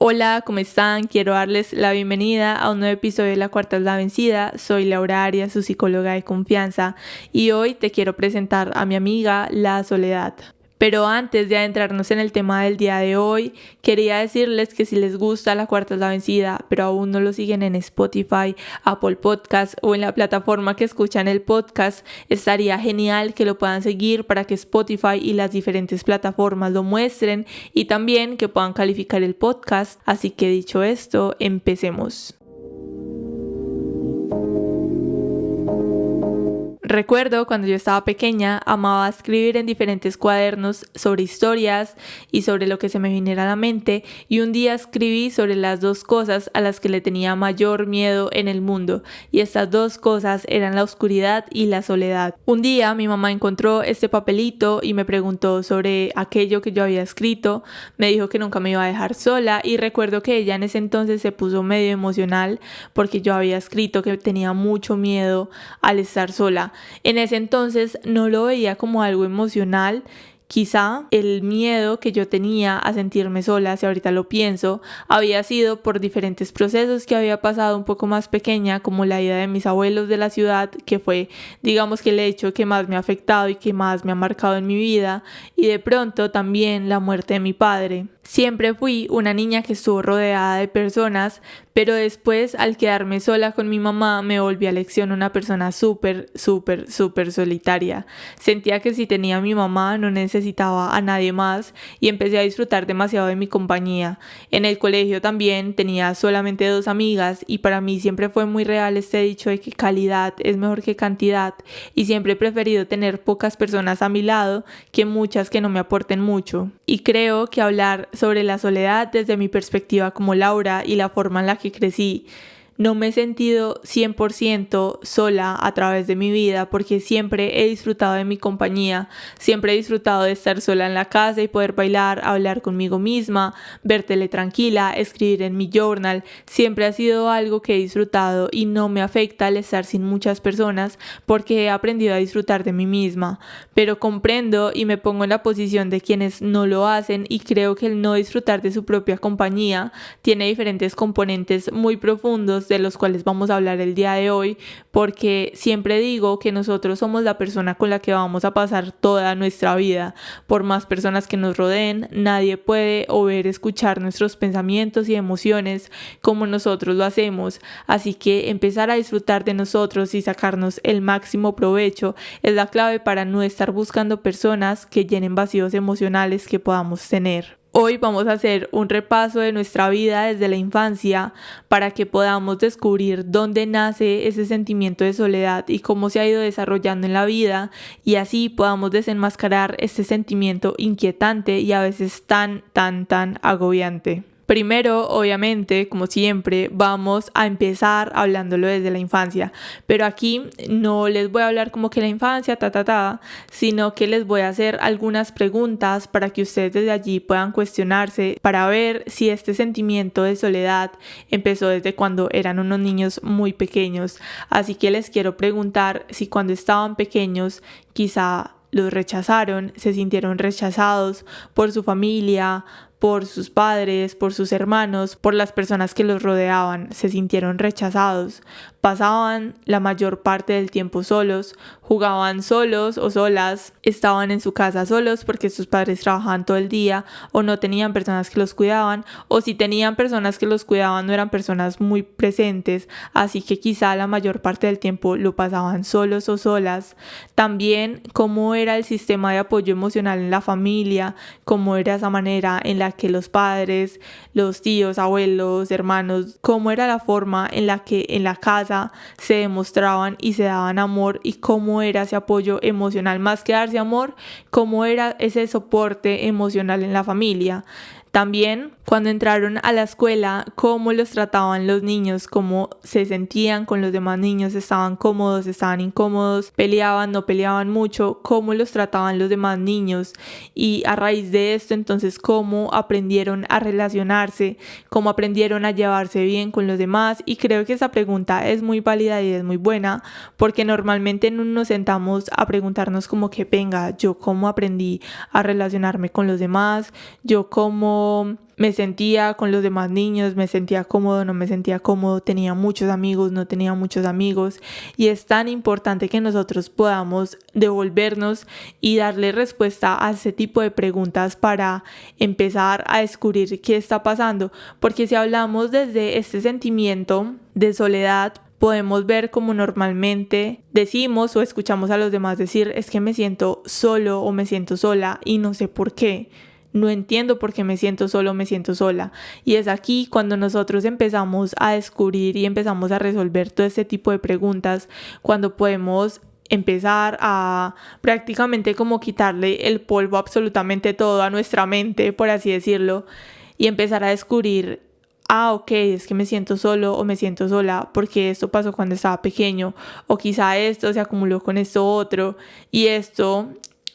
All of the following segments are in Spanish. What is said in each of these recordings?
Hola, ¿cómo están? Quiero darles la bienvenida a un nuevo episodio de La Cuarta es la Vencida. Soy Laura Arias, su psicóloga de confianza, y hoy te quiero presentar a mi amiga La Soledad. Pero antes de adentrarnos en el tema del día de hoy, quería decirles que si les gusta La Cuarta es la Vencida, pero aún no lo siguen en Spotify, Apple Podcast o en la plataforma que escuchan el podcast, estaría genial que lo puedan seguir para que Spotify y las diferentes plataformas lo muestren y también que puedan calificar el podcast. Así que dicho esto, empecemos. Recuerdo cuando yo estaba pequeña, amaba escribir en diferentes cuadernos sobre historias y sobre lo que se me viniera a la mente, y un día escribí sobre las dos cosas a las que le tenía mayor miedo en el mundo, y estas dos cosas eran la oscuridad y la soledad. Un día mi mamá encontró este papelito y me preguntó sobre aquello que yo había escrito, me dijo que nunca me iba a dejar sola, y recuerdo que ella en ese entonces se puso medio emocional porque yo había escrito que tenía mucho miedo al estar sola. En ese entonces no lo veía como algo emocional. Quizá el miedo que yo tenía a sentirme sola, si ahorita lo pienso, había sido por diferentes procesos que había pasado un poco más pequeña, como la ida de mis abuelos de la ciudad, que fue, digamos, que el hecho que más me ha afectado y que más me ha marcado en mi vida, y de pronto también la muerte de mi padre. Siempre fui una niña que estuvo rodeada de personas, pero después, al quedarme sola con mi mamá, me volví a lección una persona súper solitaria. Sentía que si tenía a mi mamá no necesitaba a nadie más y empecé a disfrutar demasiado de mi compañía. En el colegio también tenía solamente 2 amigas y para mí siempre fue muy real este dicho de que calidad es mejor que cantidad, y siempre he preferido tener pocas personas a mi lado que muchas que no me aporten mucho. Y creo que hablar sobre la soledad desde mi perspectiva como Laura y la forma en la que crecí, no me he sentido 100% sola a través de mi vida porque siempre he disfrutado de mi compañía, siempre he disfrutado de estar sola en la casa y poder bailar, hablar conmigo misma, ver tele tranquila, escribir en mi journal. Siempre ha sido algo que he disfrutado y no me afecta el estar sin muchas personas porque he aprendido a disfrutar de mí misma. Pero comprendo y me pongo en la posición de quienes no lo hacen, y creo que el no disfrutar de su propia compañía tiene diferentes componentes muy profundos de los cuales vamos a hablar el día de hoy, porque siempre digo que nosotros somos la persona con la que vamos a pasar toda nuestra vida. Por más personas que nos rodeen, nadie puede o ver, escuchar nuestros pensamientos y emociones como nosotros lo hacemos, así que empezar a disfrutar de nosotros y sacarnos el máximo provecho es la clave para no estar buscando personas que llenen vacíos emocionales que podamos tener. Hoy vamos a hacer un repaso de nuestra vida desde la infancia para que podamos descubrir dónde nace ese sentimiento de soledad y cómo se ha ido desarrollando en la vida, y así podamos desenmascarar este sentimiento inquietante y a veces tan agobiante. Primero, obviamente, como siempre, vamos a empezar hablándolo desde la infancia, pero aquí no les voy a hablar como que la infancia, sino que les voy a hacer algunas preguntas para que ustedes desde allí puedan cuestionarse para ver si este sentimiento de soledad empezó desde cuando eran unos niños muy pequeños. Así que les quiero preguntar si cuando estaban pequeños quizá los rechazaron, se sintieron rechazados por su familia, por sus padres, por sus hermanos, por las personas que los rodeaban, se sintieron rechazados. Pasaban la mayor parte del tiempo solos, jugaban solos o solas, estaban en su casa solos porque sus padres trabajaban todo el día o no tenían personas que los cuidaban, o si tenían personas que los cuidaban no eran personas muy presentes, así que quizá la mayor parte del tiempo lo pasaban solos o solas. También cómo era el sistema de apoyo emocional en la familia, cómo era esa manera en la que los padres, los tíos, abuelos, hermanos, cómo era la forma en la que en la casa se demostraban y se daban amor, y cómo era ese apoyo emocional, más que darse amor, cómo era ese soporte emocional en la familia. También cuando entraron a la escuela, cómo los trataban los niños, cómo se sentían con los demás niños, estaban cómodos, estaban incómodos, peleaban, no peleaban mucho, cómo los trataban los demás niños, y a raíz de esto entonces cómo aprendieron a relacionarse, cómo aprendieron a llevarse bien con los demás. Y creo que esa pregunta es muy válida y es muy buena, porque normalmente no nos sentamos a preguntarnos como que venga, yo cómo aprendí a relacionarme con los demás, yo cómo cómo me sentía con los demás niños, me sentía cómodo, no me sentía cómodo, tenía muchos amigos, no tenía muchos amigos. Y es tan importante que nosotros podamos devolvernos y darle respuesta a ese tipo de preguntas para empezar a descubrir qué está pasando. Porque si hablamos desde este sentimiento de soledad, podemos ver como normalmente decimos o escuchamos a los demás decir, es que me siento solo o me siento sola y no sé por qué. No entiendo por qué me siento solo o me siento sola. Y es aquí cuando nosotros empezamos a descubrir y empezamos a resolver todo este tipo de preguntas, cuando podemos empezar a prácticamente como quitarle el polvo absolutamente todo a nuestra mente, por así decirlo, y empezar a descubrir, ok, es que me siento solo o me siento sola porque esto pasó cuando estaba pequeño, o quizá esto se acumuló con esto otro, y esto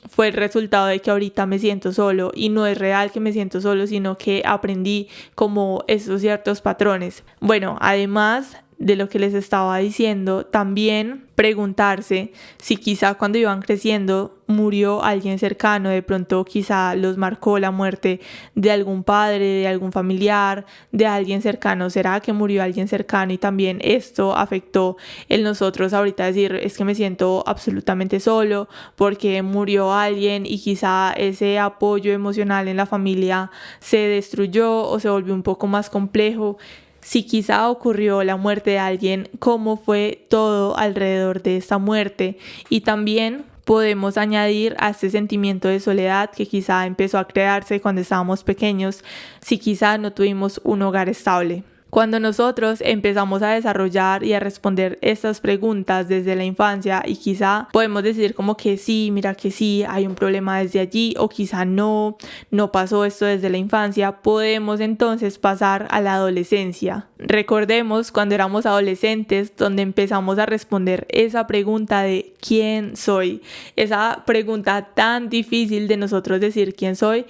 fue el resultado de que ahorita me siento solo, y no es real que me siento solo, sino que aprendí como esos ciertos patrones. Bueno, además de lo que les estaba diciendo, también preguntarse si quizá cuando iban creciendo murió alguien cercano, de pronto quizá los marcó la muerte de algún padre, de algún familiar, de alguien cercano. ¿Será que murió alguien cercano y también esto afectó en nosotros ahorita decir, es que me siento absolutamente solo porque murió alguien y quizá ese apoyo emocional en la familia se destruyó o se volvió un poco más complejo? Si quizá ocurrió la muerte de alguien, cómo fue todo alrededor de esta muerte. Y también podemos añadir a este sentimiento de soledad que quizá empezó a crearse cuando estábamos pequeños, si quizá no tuvimos un hogar estable. Cuando nosotros empezamos a desarrollar y a responder estas preguntas desde la infancia, y quizá podemos decir como que sí, mira que sí, hay un problema desde allí, o quizá no pasó esto desde la infancia, podemos entonces pasar a la adolescencia. Recordemos cuando éramos adolescentes, donde empezamos a responder esa pregunta de ¿quién soy? Esa pregunta tan difícil de nosotros decir quién soy,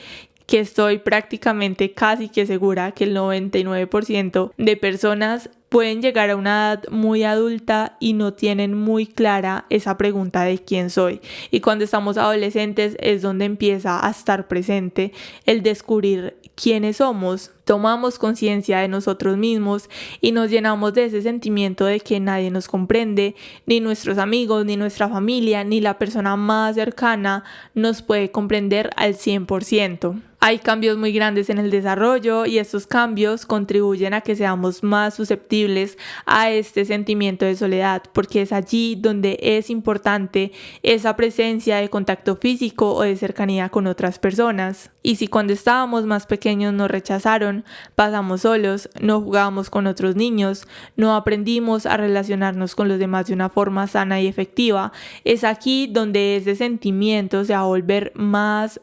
que estoy prácticamente casi que segura que el 99% de personas pueden llegar a una edad muy adulta y no tienen muy clara esa pregunta de quién soy. Y cuando estamos adolescentes es donde empieza a estar presente el descubrir quiénes somos. Tomamos conciencia de nosotros mismos y nos llenamos de ese sentimiento de que nadie nos comprende, ni nuestros amigos, ni nuestra familia, ni la persona más cercana nos puede comprender al 100%. Hay cambios muy grandes en el desarrollo y estos cambios contribuyen a que seamos más susceptibles a este sentimiento de soledad, porque es allí donde es importante esa presencia de contacto físico o de cercanía con otras personas. Y si cuando estábamos más pequeños nos rechazaron, pasamos solos, no jugábamos con otros niños, no aprendimos a relacionarnos con los demás de una forma sana y efectiva, es aquí donde ese sentimiento se va a volver más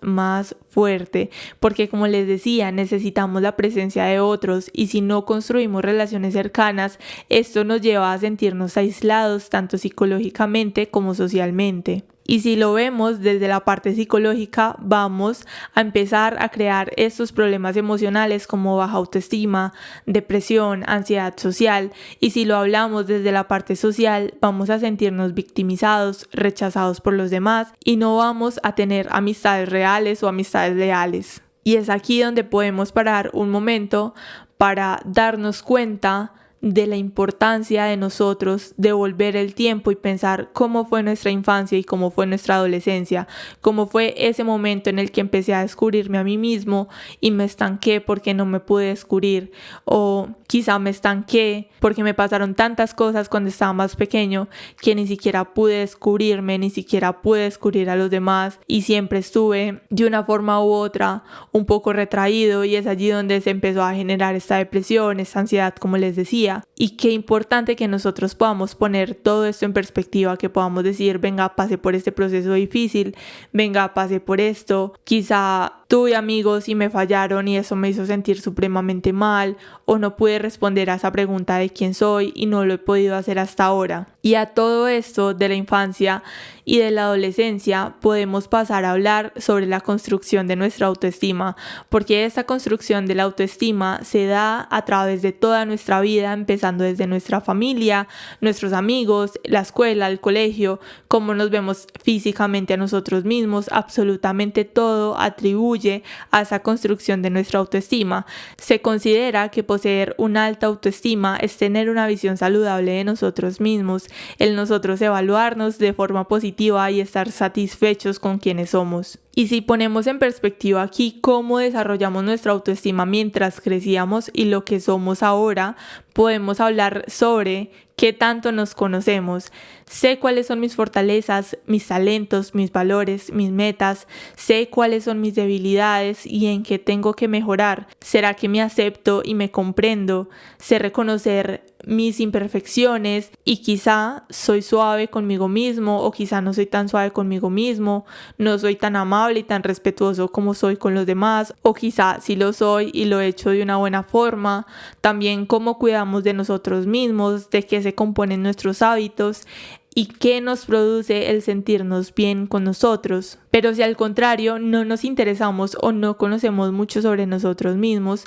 fuerte, porque como les decía, necesitamos la presencia de otros, y si no construimos relaciones cercanas, esto nos lleva a sentirnos aislados tanto psicológicamente como socialmente. Y si lo vemos desde la parte psicológica, vamos a empezar a crear estos problemas emocionales como baja autoestima, depresión, ansiedad social. Y si lo hablamos desde la parte social, vamos a sentirnos victimizados, rechazados por los demás, y no vamos a tener amistades reales o amistades leales. Y es aquí donde podemos parar un momento para darnos cuenta de la importancia de nosotros devolver el tiempo y pensar cómo fue nuestra infancia y cómo fue nuestra adolescencia, cómo fue ese momento en el que empecé a descubrirme a mí mismo y me estanqué porque no me pude descubrir, o quizá me estanqué porque me pasaron tantas cosas cuando estaba más pequeño que ni siquiera pude descubrirme, ni siquiera pude descubrir a los demás, y siempre estuve de una forma u otra un poco retraído, y es allí donde se empezó a generar esta depresión, esta ansiedad, como les decía. Y qué importante que nosotros podamos poner todo esto en perspectiva, que podamos decir, venga, pasé por este proceso difícil, venga, pasé por esto, quizá tuve amigos y me fallaron y eso me hizo sentir supremamente mal, o no pude responder a esa pregunta de quién soy y no lo he podido hacer hasta ahora. Y a todo esto de la infancia y de la adolescencia podemos pasar a hablar sobre la construcción de nuestra autoestima, porque esta construcción de la autoestima se da a través de toda nuestra vida, empezando desde nuestra familia, nuestros amigos, la escuela, el colegio, cómo nos vemos físicamente a nosotros mismos. Absolutamente todo atribuye contribuye a esa construcción de nuestra autoestima. Se considera que poseer una alta autoestima es tener una visión saludable de nosotros mismos, el nosotros evaluarnos de forma positiva y estar satisfechos con quienes somos. Y si ponemos en perspectiva aquí cómo desarrollamos nuestra autoestima mientras crecíamos y lo que somos ahora, podemos hablar sobre qué tanto nos conocemos. Sé cuáles son mis fortalezas, mis talentos, mis valores, mis metas. Sé cuáles son mis debilidades y en qué tengo que mejorar. ¿Será que me acepto y me comprendo? Sé reconocer mis imperfecciones y quizá soy suave conmigo mismo o quizá no soy tan suave conmigo mismo, no soy tan amable y tan respetuoso como soy con los demás o quizá sí lo soy y lo he hecho de una buena forma. También cómo cuidamos de nosotros mismos, de qué se componen nuestros hábitos y qué nos produce el sentirnos bien con nosotros. Pero si al contrario no nos interesamos o no conocemos mucho sobre nosotros mismos,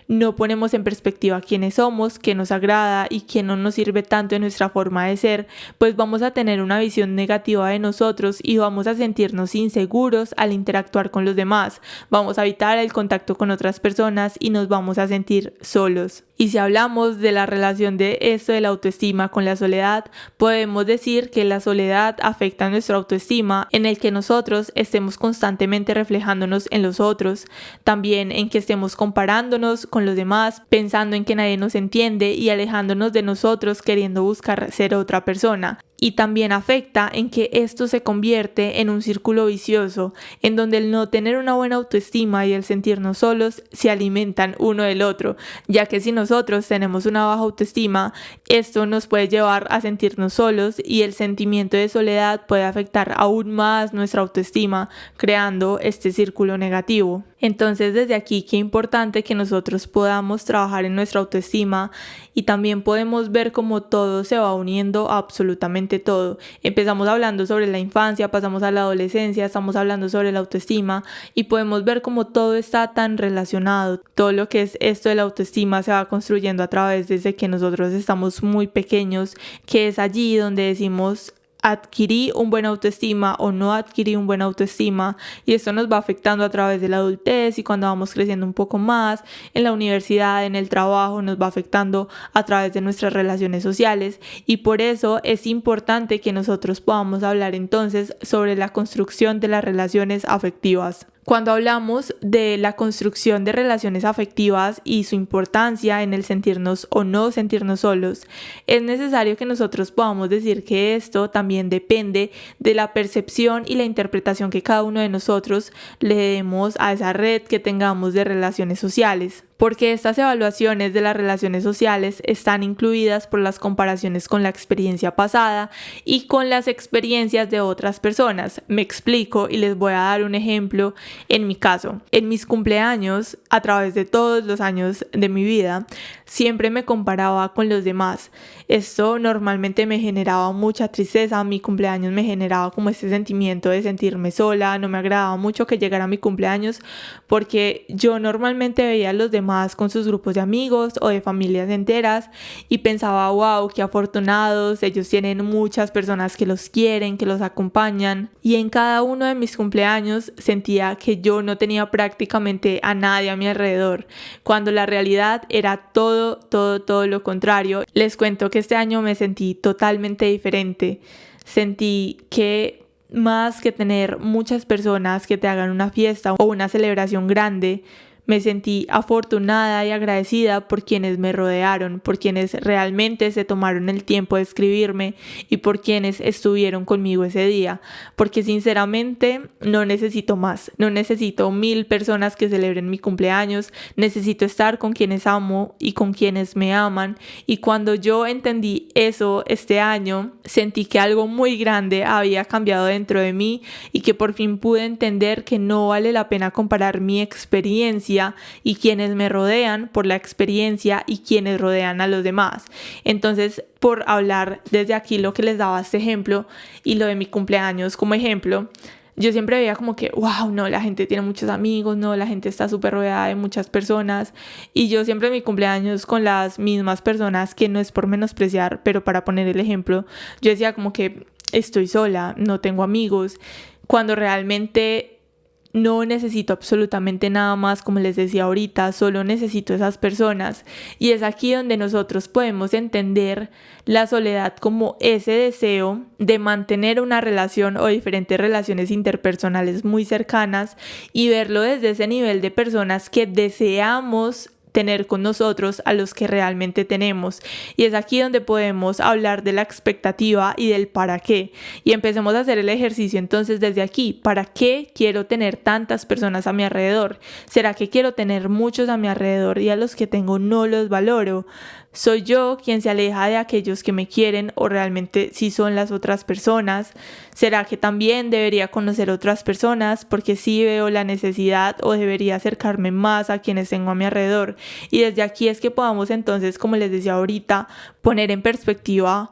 no ponemos en perspectiva quiénes somos, qué nos agrada y qué no nos sirve tanto en nuestra forma de ser, pues vamos a tener una visión negativa de nosotros y vamos a sentirnos inseguros al interactuar con los demás. Vamos a evitar el contacto con otras personas y nos vamos a sentir solos. Y si hablamos de la relación de esto de la autoestima con la soledad, podemos decir que la soledad afecta nuestra autoestima en el que nosotros estemos constantemente reflejándonos en los otros, también en que estemos comparándonos con los demás, pensando en que nadie nos entiende y alejándonos de nosotros queriendo buscar ser otra persona. Y también afecta en que esto se convierte en un círculo vicioso, en donde el no tener una buena autoestima y el sentirnos solos se alimentan uno del otro, ya que si nosotros tenemos una baja autoestima, esto nos puede llevar a sentirnos solos y el sentimiento de soledad puede afectar aún más nuestra autoestima, creando este círculo negativo. Entonces desde aquí qué importante que nosotros podamos trabajar en nuestra autoestima y también podemos ver cómo todo se va uniendo a absolutamente todo. Empezamos hablando sobre la infancia, pasamos a la adolescencia, estamos hablando sobre la autoestima y podemos ver cómo todo está tan relacionado. Todo lo que es esto de la autoestima se va construyendo a través desde que nosotros estamos muy pequeños, que es allí donde decimos adquirí un buen autoestima o no adquirí un buen autoestima y esto nos va afectando a través de la adultez y cuando vamos creciendo un poco más en la universidad, en el trabajo, nos va afectando a través de nuestras relaciones sociales y por eso es importante que nosotros podamos hablar entonces sobre la construcción de las relaciones afectivas. Cuando hablamos de la construcción de relaciones afectivas y su importancia en el sentirnos o no sentirnos solos, es necesario que nosotros podamos decir que esto también depende de la percepción y la interpretación que cada uno de nosotros le demos a esa red que tengamos de relaciones sociales. Porque estas evaluaciones de las relaciones sociales están incluidas por las comparaciones con la experiencia pasada y con las experiencias de otras personas. Me explico y les voy a dar un ejemplo. En mi caso, en mis cumpleaños, a través de todos los años de mi vida, siempre me comparaba con los demás. Esto normalmente me generaba mucha tristeza. Mi cumpleaños me generaba como este sentimiento de sentirme sola. No me agradaba mucho que llegara mi cumpleaños porque yo normalmente veía a los demás con sus grupos de amigos o de familias enteras y pensaba, wow, qué afortunados, ellos tienen muchas personas que los quieren, que los acompañan y en cada uno de mis cumpleaños sentía que yo no tenía prácticamente a nadie a mi alrededor, cuando la realidad era todo lo contrario. Les cuento que este año me sentí totalmente diferente, sentí que más que tener muchas personas que te hagan una fiesta o una celebración grande, me sentí afortunada y agradecida por quienes me rodearon, por quienes realmente se tomaron el tiempo de escribirme y por quienes estuvieron conmigo ese día. Porque sinceramente no necesito más, no necesito 1000 personas que celebren mi cumpleaños, necesito estar con quienes amo y con quienes me aman. Y cuando yo entendí eso este año, sentí que algo muy grande había cambiado dentro de mí y que por fin pude entender que no vale la pena comparar mi experiencia y quienes me rodean por la experiencia y quienes rodean a los demás. Entonces, por hablar desde aquí lo que les daba este ejemplo y lo de mi cumpleaños como ejemplo, yo siempre veía como que, wow, no, la gente tiene muchos amigos, no, la gente está súper rodeada de muchas personas y yo siempre en mi cumpleaños con las mismas personas, que no es por menospreciar, pero para poner el ejemplo, yo decía como que estoy sola, no tengo amigos, cuando realmente no necesito absolutamente nada más, como les decía ahorita, solo necesito esas personas. Y es aquí donde nosotros podemos entender la soledad como ese deseo de mantener una relación o diferentes relaciones interpersonales muy cercanas y verlo desde ese nivel de personas que deseamos tener con nosotros a los que realmente tenemos. Y es aquí donde podemos hablar de la expectativa y del para qué. Y empecemos a hacer el ejercicio entonces desde aquí. ¿Para qué quiero tener tantas personas a mi alrededor? ¿Será que quiero tener muchos a mi alrededor y a los que tengo no los valoro? ¿Soy yo quien se aleja de aquellos que me quieren o realmente sí son las otras personas? ¿Será que también debería conocer otras personas porque sí veo la necesidad o debería acercarme más a quienes tengo a mi alrededor? Y desde aquí es que podamos entonces, como les decía ahorita, poner en perspectiva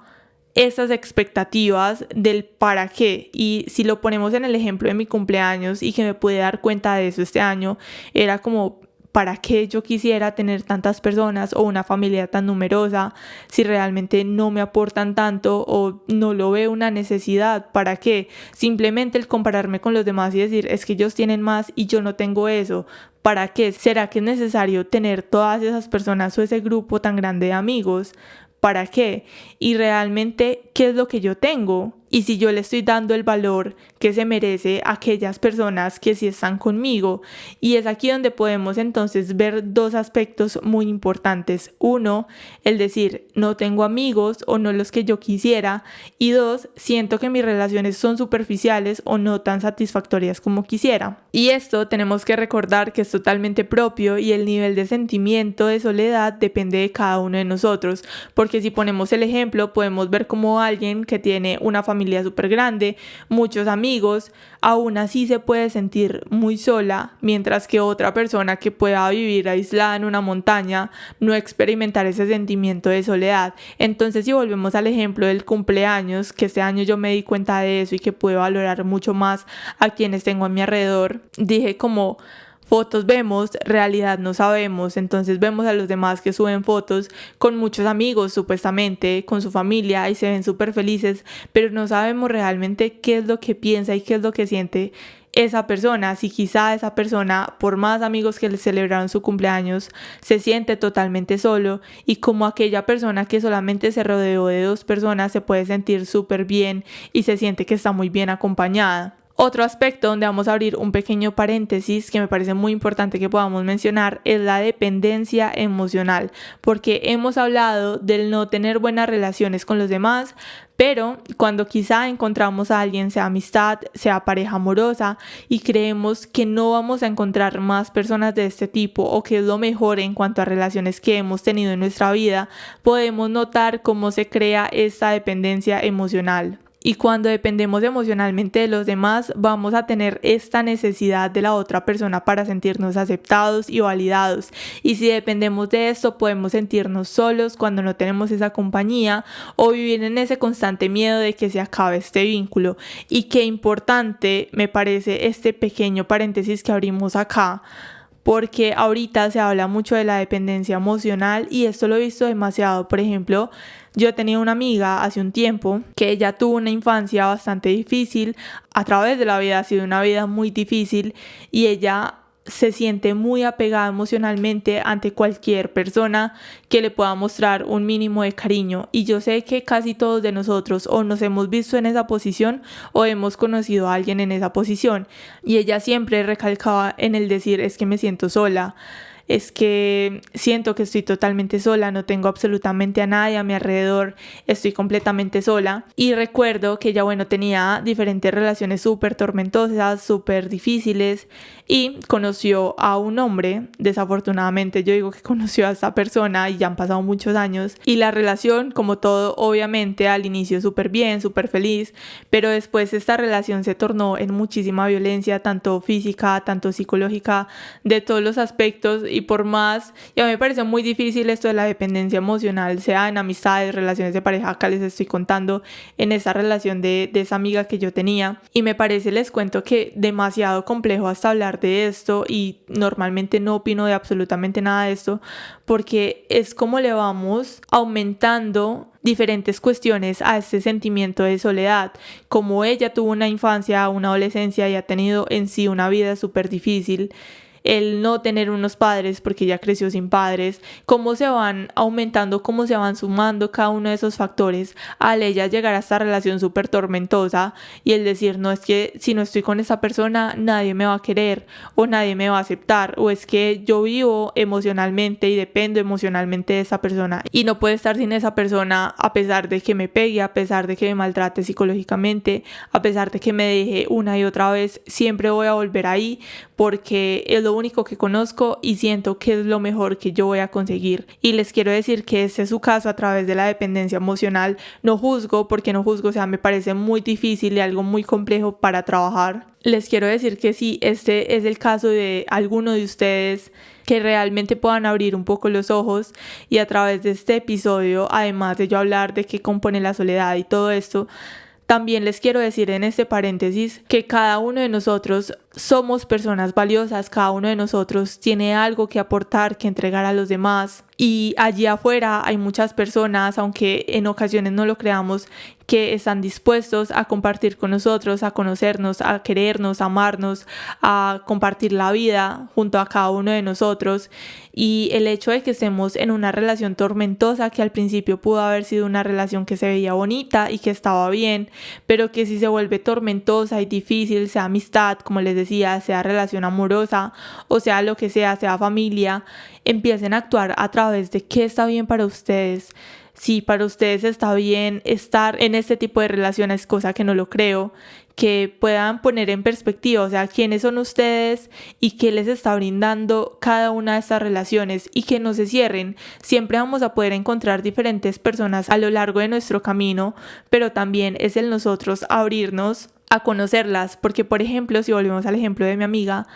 esas expectativas del para qué. Y si lo ponemos en el ejemplo de mi cumpleaños y que me pude dar cuenta de eso este año, era como, ¿para qué yo quisiera tener tantas personas o una familia tan numerosa si realmente no me aportan tanto o no lo veo una necesidad? ¿Para qué? Simplemente el compararme con los demás y decir, es que ellos tienen más y yo no tengo eso. ¿Para qué? ¿Será que es necesario tener todas esas personas o ese grupo tan grande de amigos? ¿Para qué? Y realmente, ¿qué es lo que yo tengo? Y si yo le estoy dando el valor que se merece a aquellas personas que sí están conmigo. Y es aquí donde podemos entonces ver dos aspectos muy importantes. Uno, el decir, no tengo amigos o no los que yo quisiera. Y dos, siento que mis relaciones son superficiales o no tan satisfactorias como quisiera. Y esto tenemos que recordar que es totalmente propio y el nivel de sentimiento de soledad depende de cada uno de nosotros. Porque si ponemos el ejemplo, podemos ver como alguien que tiene una familia súper grande, muchos amigos, aún así se puede sentir muy sola, mientras que otra persona que pueda vivir aislada en una montaña no experimentar ese sentimiento de soledad. Entonces, si volvemos al ejemplo del cumpleaños, que este año yo me di cuenta de eso y que puedo valorar mucho más a quienes tengo a mi alrededor, dije como, fotos vemos, realidad no sabemos. Entonces vemos a los demás que suben fotos con muchos amigos supuestamente, con su familia y se ven súper felices, pero no sabemos realmente qué es lo que piensa y qué es lo que siente esa persona. Si quizá esa persona, por más amigos que le celebraron su cumpleaños, se siente totalmente solo, y como aquella persona que solamente se rodeó de 2 personas se puede sentir súper bien y se siente que está muy bien acompañada. Otro aspecto donde vamos a abrir un pequeño paréntesis que me parece muy importante que podamos mencionar es la dependencia emocional, porque hemos hablado del no tener buenas relaciones con los demás, pero cuando quizá encontramos a alguien, sea amistad, sea pareja amorosa, y creemos que no vamos a encontrar más personas de este tipo o que es lo mejor en cuanto a relaciones que hemos tenido en nuestra vida, podemos notar cómo se crea esta dependencia emocional. Y cuando dependemos emocionalmente de los demás, vamos a tener esta necesidad de la otra persona para sentirnos aceptados y validados. Y si dependemos de esto, podemos sentirnos solos cuando no tenemos esa compañía o vivir en ese constante miedo de que se acabe este vínculo. Y qué importante me parece este pequeño paréntesis que abrimos acá, porque ahorita se habla mucho de la dependencia emocional y esto lo he visto demasiado. Por ejemplo, yo tenía una amiga hace un tiempo que ella tuvo una infancia bastante difícil, a través de la vida ha sido una vida muy difícil y ella se siente muy apegada emocionalmente ante cualquier persona que le pueda mostrar un mínimo de cariño. Y yo sé que casi todos de nosotros o nos hemos visto en esa posición o hemos conocido a alguien en esa posición. Y ella siempre recalcaba en el decir, es que me siento sola. Es que siento que estoy totalmente sola, no tengo absolutamente a nadie a mi alrededor, estoy completamente sola. Y recuerdo que ella, tenía diferentes relaciones súper tormentosas, súper difíciles, y conoció a un hombre. Desafortunadamente yo digo que conoció a esta persona y ya han pasado muchos años, y la relación, como todo, obviamente al inicio súper bien, súper feliz, pero después esta relación se tornó en muchísima violencia, tanto física, tanto psicológica, de todos los aspectos. y por más, y a mí me parece muy difícil esto de la dependencia emocional, sea en amistades, relaciones de pareja, acá les estoy contando en esa relación de esa amiga que yo tenía, y me parece, les cuento que demasiado complejo hasta hablar de esto, y normalmente no opino de absolutamente nada de esto, porque es como le vamos aumentando diferentes cuestiones a este sentimiento de soledad. Como ella tuvo una infancia, una adolescencia y ha tenido en sí una vida súper difícil, el no tener unos padres porque ella creció sin padres, cómo se van aumentando, cómo se van sumando cada uno de esos factores al ella llegar a esta relación súper tormentosa y el decir, no, es que si no estoy con esa persona nadie me va a querer o nadie me va a aceptar, o es que yo vivo emocionalmente y dependo emocionalmente de esa persona y no puedo estar sin esa persona a pesar de que me pegue, a pesar de que me maltrate psicológicamente, a pesar de que me deje una y otra vez, siempre voy a volver ahí porque es lo único que conozco y siento que es lo mejor que yo voy a conseguir. Y les quiero decir que este es su caso a través de la dependencia emocional. No juzgo, porque no juzgo, o sea, me parece muy difícil y algo muy complejo para trabajar. Les quiero decir que sí, este es el caso de alguno de ustedes que realmente puedan abrir un poco los ojos y a través de este episodio, además de yo hablar de qué compone la soledad y todo esto, también les quiero decir en este paréntesis que cada uno de nosotros somos personas valiosas, cada uno de nosotros tiene algo que aportar, que entregar a los demás. Y allí afuera hay muchas personas, aunque en ocasiones no lo creamos, que están dispuestos a compartir con nosotros, a conocernos, a querernos, a amarnos, a compartir la vida junto a cada uno de nosotros. Y el hecho de que estemos en una relación tormentosa, que al principio pudo haber sido una relación que se veía bonita y que estaba bien, pero que si se vuelve tormentosa y difícil, sea amistad, como les decía, sea relación amorosa o sea lo que sea familia, empiecen a actuar a través de qué está bien para ustedes. Si para ustedes está bien estar en este tipo de relaciones, cosa que no lo creo, que puedan poner en perspectiva, o sea, quiénes son ustedes y qué les está brindando cada una de estas relaciones y que no se cierren. Siempre vamos a poder encontrar diferentes personas a lo largo de nuestro camino, pero también es el nosotros abrirnos a conocerlas, porque por ejemplo, si volvemos al ejemplo de mi amiga,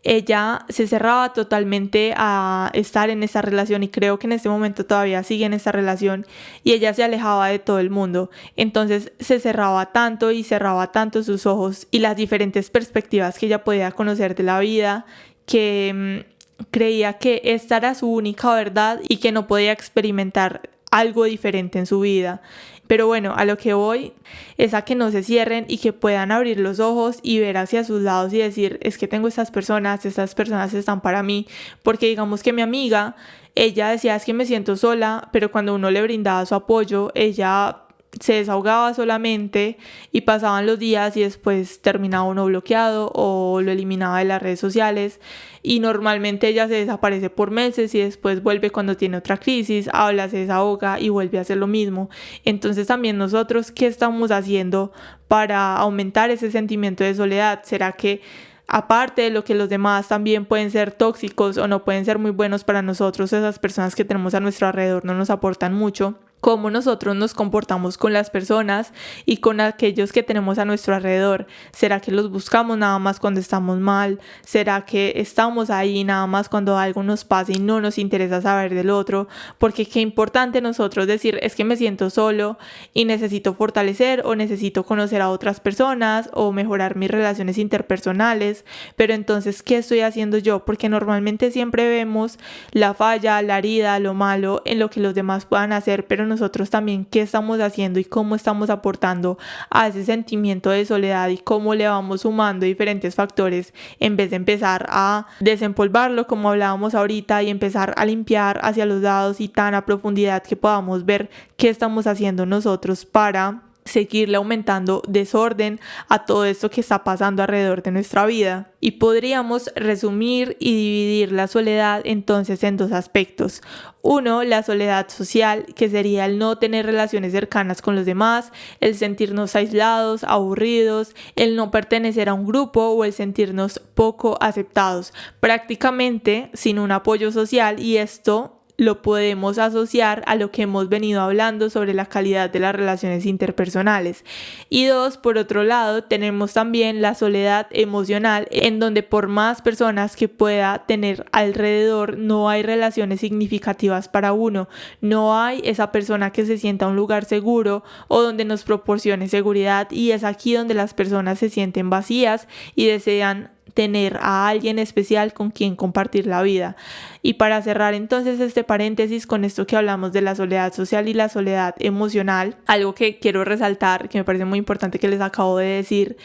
ella se cerraba totalmente a estar en esa relación y creo que en este momento todavía sigue en esa relación y ella se alejaba de todo el mundo. Entonces se cerraba tanto y cerraba tanto sus ojos y las diferentes perspectivas que ella podía conocer de la vida que creía que esta era su única verdad y que no podía experimentar algo diferente en su vida. Pero bueno, a lo que voy es a que no se cierren y que puedan abrir los ojos y ver hacia sus lados y decir, es que tengo estas personas están para mí, porque digamos que mi amiga, ella decía, es que me siento sola, pero cuando uno le brindaba su apoyo, ella se desahogaba solamente y pasaban los días y después terminaba uno bloqueado o lo eliminaba de las redes sociales y normalmente ella se desaparece por meses y después vuelve cuando tiene otra crisis, habla, se desahoga y vuelve a hacer lo mismo. Entonces también nosotros, ¿qué estamos haciendo para aumentar ese sentimiento de soledad? ¿Será que aparte de lo que los demás también pueden ser tóxicos o no pueden ser muy buenos para nosotros, esas personas que tenemos a nuestro alrededor no nos aportan mucho? Cómo nosotros nos comportamos con las personas y con aquellos que tenemos a nuestro alrededor. ¿Será que los buscamos nada más cuando estamos mal? ¿Será que estamos ahí nada más cuando algo nos pasa y no nos interesa saber del otro? Porque qué importante nosotros decir, es que me siento solo y necesito fortalecer o necesito conocer a otras personas o mejorar mis relaciones interpersonales. Pero entonces, ¿qué estoy haciendo yo? Porque normalmente siempre vemos la falla, la herida, lo malo en lo que los demás puedan hacer, pero nosotros también qué estamos haciendo y cómo estamos aportando a ese sentimiento de soledad y cómo le vamos sumando diferentes factores en vez de empezar a desempolvarlo como hablábamos ahorita y empezar a limpiar hacia los lados y tan a profundidad que podamos ver qué estamos haciendo nosotros para seguirle aumentando desorden a todo esto que está pasando alrededor de nuestra vida. Y podríamos resumir y dividir la soledad entonces en dos aspectos. Uno, la soledad social, que sería el no tener relaciones cercanas con los demás, el sentirnos aislados, aburridos, el no pertenecer a un grupo o el sentirnos poco aceptados, prácticamente sin un apoyo social, y esto lo podemos asociar a lo que hemos venido hablando sobre la calidad de las relaciones interpersonales. Y 2, por otro lado, tenemos también la soledad emocional, en donde por más personas que pueda tener alrededor, no hay relaciones significativas para uno, no hay esa persona que se sienta un lugar seguro o donde nos proporcione seguridad, y es aquí donde las personas se sienten vacías y desean tener a alguien especial con quien compartir la vida. Y para cerrar entonces este paréntesis con esto que hablamos de la soledad social y la soledad emocional, algo que quiero resaltar, que me parece muy importante que les acabo de decir,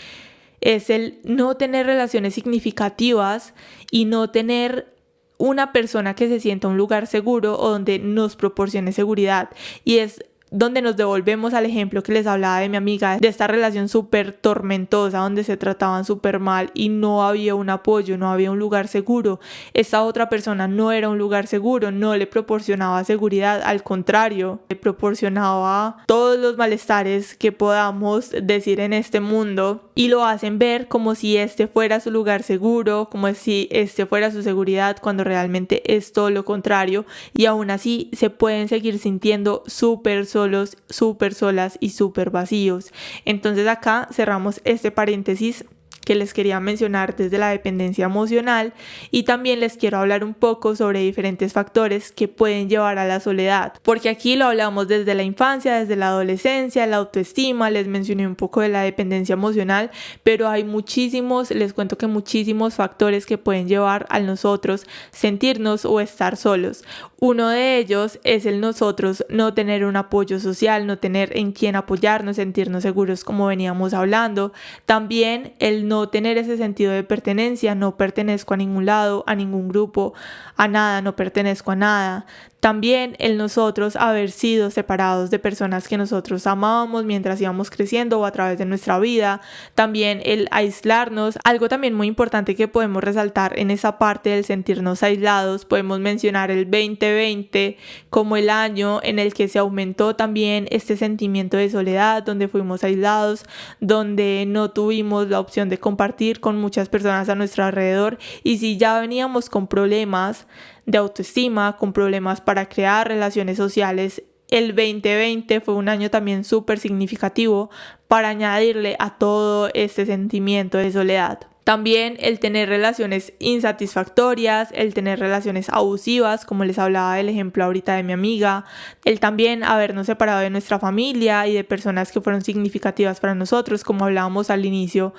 es el no tener relaciones significativas y no tener una persona que se sienta un lugar seguro o donde nos proporcione seguridad. Y es donde nos devolvemos al ejemplo que les hablaba de mi amiga, de esta relación súper tormentosa donde se trataban súper mal y no había un apoyo, no había un lugar seguro. Esta otra persona no era un lugar seguro, no le proporcionaba seguridad, al contrario, le proporcionaba todos los malestares que podamos decir en este mundo, y lo hacen ver como si este fuera su lugar seguro, como si este fuera su seguridad, cuando realmente es todo lo contrario, y aún así se pueden seguir sintiendo súper solos, súper solas y súper vacíos. Entonces acá cerramos este paréntesis que les quería mencionar desde la dependencia emocional, y también les quiero hablar un poco sobre diferentes factores que pueden llevar a la soledad, porque aquí lo hablamos desde la infancia, desde la adolescencia, la autoestima, les mencioné un poco de la dependencia emocional, pero hay muchísimos, les cuento que muchísimos factores que pueden llevar a nosotros sentirnos o estar solos. Uno de ellos es el nosotros no tener un apoyo social, no tener en quién apoyarnos, sentirnos seguros como veníamos hablando. También el no tener ese sentido de pertenencia, no pertenezco a ningún lado, a ningún grupo, a nada, no pertenezco a nada. También el nosotros haber sido separados de personas que nosotros amábamos mientras íbamos creciendo o a través de nuestra vida. También el aislarnos. Algo también muy importante que podemos resaltar en esa parte del sentirnos aislados, podemos mencionar el 2020 como el año en el que se aumentó también este sentimiento de soledad, donde fuimos aislados, donde no tuvimos la opción de compartir con muchas personas a nuestro alrededor, y si ya veníamos con problemas de autoestima, con problemas para crear relaciones sociales, el 2020 fue un año también súper significativo para añadirle a todo este sentimiento de soledad. También el tener relaciones insatisfactorias, el tener relaciones abusivas, como les hablaba del ejemplo ahorita de mi amiga, el también habernos separado de nuestra familia y de personas que fueron significativas para nosotros, como hablábamos al inicio,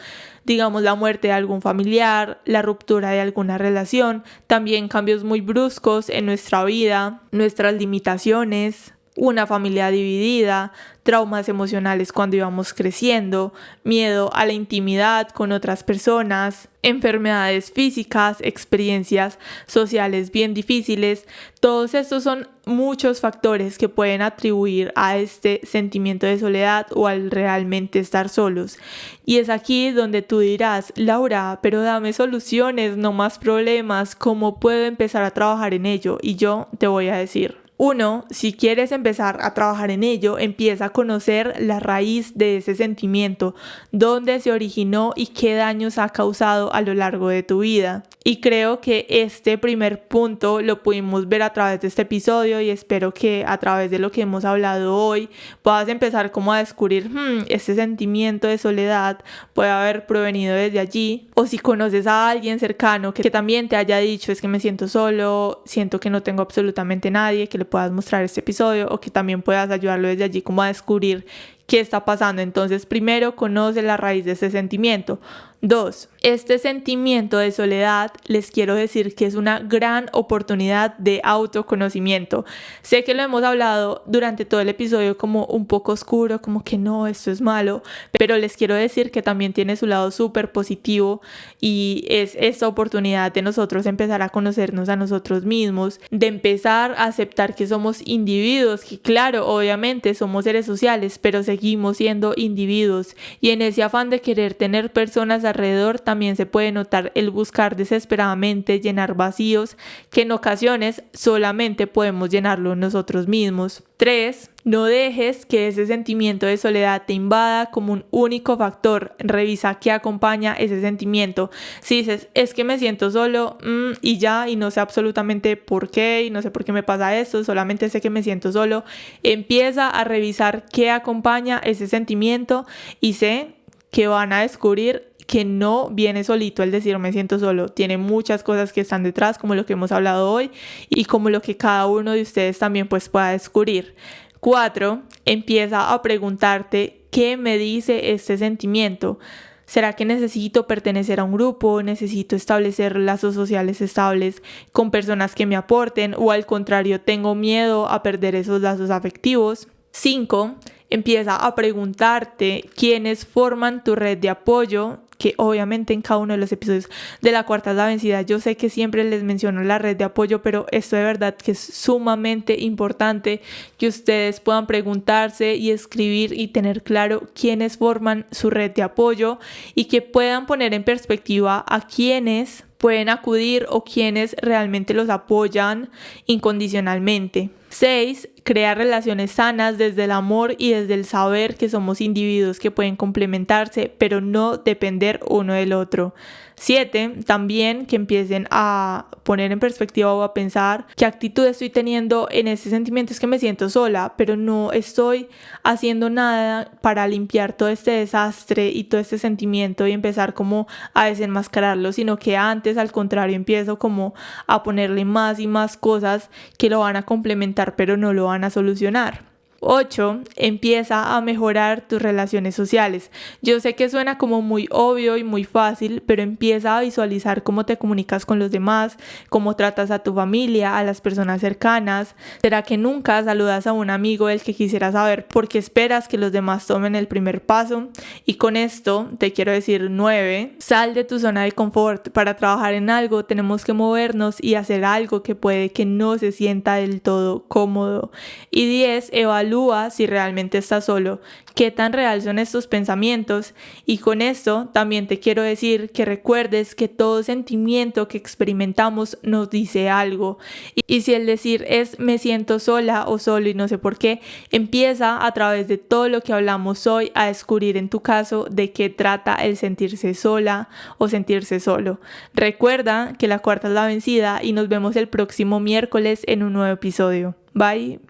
digamos la muerte de algún familiar, la ruptura de alguna relación, también cambios muy bruscos en nuestra vida, nuestras limitaciones, una familia dividida, traumas emocionales cuando íbamos creciendo, miedo a la intimidad con otras personas, enfermedades físicas, experiencias sociales bien difíciles. Todos estos son muchos factores que pueden atribuir a este sentimiento de soledad o al realmente estar solos. Y es aquí donde tú dirás, Laura, pero dame soluciones, no más problemas, ¿cómo puedo empezar a trabajar en ello? Y yo te voy a decir. 1. Si quieres empezar a trabajar en ello, empieza a conocer la raíz de ese sentimiento, dónde se originó y qué daños ha causado a lo largo de tu vida. Y creo que este primer punto lo pudimos ver a través de este episodio, y espero que a través de lo que hemos hablado hoy puedas empezar como a descubrir este sentimiento de soledad puede haber provenido desde allí. O si conoces a alguien cercano que también te haya dicho, es que me siento solo, siento que no tengo absolutamente nadie, que le puedas mostrar este episodio, o que también puedas ayudarlo desde allí como a descubrir qué está pasando. Entonces, primero, conoce la raíz de ese sentimiento. 2. Este sentimiento de soledad, les quiero decir que es una gran oportunidad de autoconocimiento. Sé que lo hemos hablado durante todo el episodio como un poco oscuro, como que no, esto es malo, pero les quiero decir que también tiene su lado súper positivo, y es esta oportunidad de nosotros empezar a conocernos a nosotros mismos, de empezar a aceptar que somos individuos, que claro, obviamente somos seres sociales, pero seguimos siendo individuos, y en ese afán de querer tener personas alrededor también se puede notar el buscar desesperadamente llenar vacíos que en ocasiones solamente podemos llenarlo nosotros mismos. 3. No dejes que ese sentimiento de soledad te invada como un único factor. Revisa qué acompaña ese sentimiento. Si dices, es que me siento solo y ya, y no sé absolutamente por qué, y no sé por qué me pasa esto, solamente sé que me siento solo, empieza a revisar qué acompaña ese sentimiento y sé que van a descubrir que no viene solito el decir me siento solo, tiene muchas cosas que están detrás, como lo que hemos hablado hoy y como lo que cada uno de ustedes también pues pueda descubrir. 4. Empieza a preguntarte qué me dice este sentimiento. ¿Será que necesito pertenecer a un grupo? ¿Necesito establecer lazos sociales estables con personas que me aporten? ¿O al contrario, tengo miedo a perder esos lazos afectivos? 5. Empieza a preguntarte quiénes forman tu red de apoyo, que obviamente en cada uno de los episodios de La Cuarta es la Vencida yo sé que siempre les menciono la red de apoyo, pero esto de verdad que es sumamente importante que ustedes puedan preguntarse y escribir y tener claro quiénes forman su red de apoyo y que puedan poner en perspectiva a quiénes pueden acudir o quienes realmente los apoyan incondicionalmente. 6. Crear relaciones sanas desde el amor y desde el saber que somos individuos que pueden complementarse, pero no depender uno del otro. 7. También que empiecen a poner en perspectiva o a pensar qué actitud estoy teniendo en ese sentimiento. Es que me siento sola, pero no estoy haciendo nada para limpiar todo este desastre y todo este sentimiento y empezar como a desenmascararlo, sino que antes al contrario empiezo como a ponerle más y más cosas que lo van a complementar pero no lo van a solucionar. 8. Empieza a mejorar tus relaciones sociales. Yo sé que suena como muy obvio y muy fácil, pero empieza a visualizar cómo te comunicas con los demás, cómo tratas a tu familia, a las personas cercanas. ¿Será que nunca saludas a un amigo del que quisieras saber por qué esperas que los demás tomen el primer paso? Y con esto te quiero decir 9. Sal de tu zona de confort. Para trabajar en algo tenemos que movernos y hacer algo que puede que no se sienta del todo cómodo. Y 10. Evalúa si realmente estás solo, qué tan real son estos pensamientos. Y con esto también te quiero decir que recuerdes que todo sentimiento que experimentamos nos dice algo. Y si el decir es me siento sola o solo y no sé por qué, empieza a través de todo lo que hablamos hoy a descubrir en tu caso de qué trata el sentirse sola o sentirse solo. Recuerda que La Cuarta es la Vencida y nos vemos el próximo miércoles en un nuevo episodio. Bye.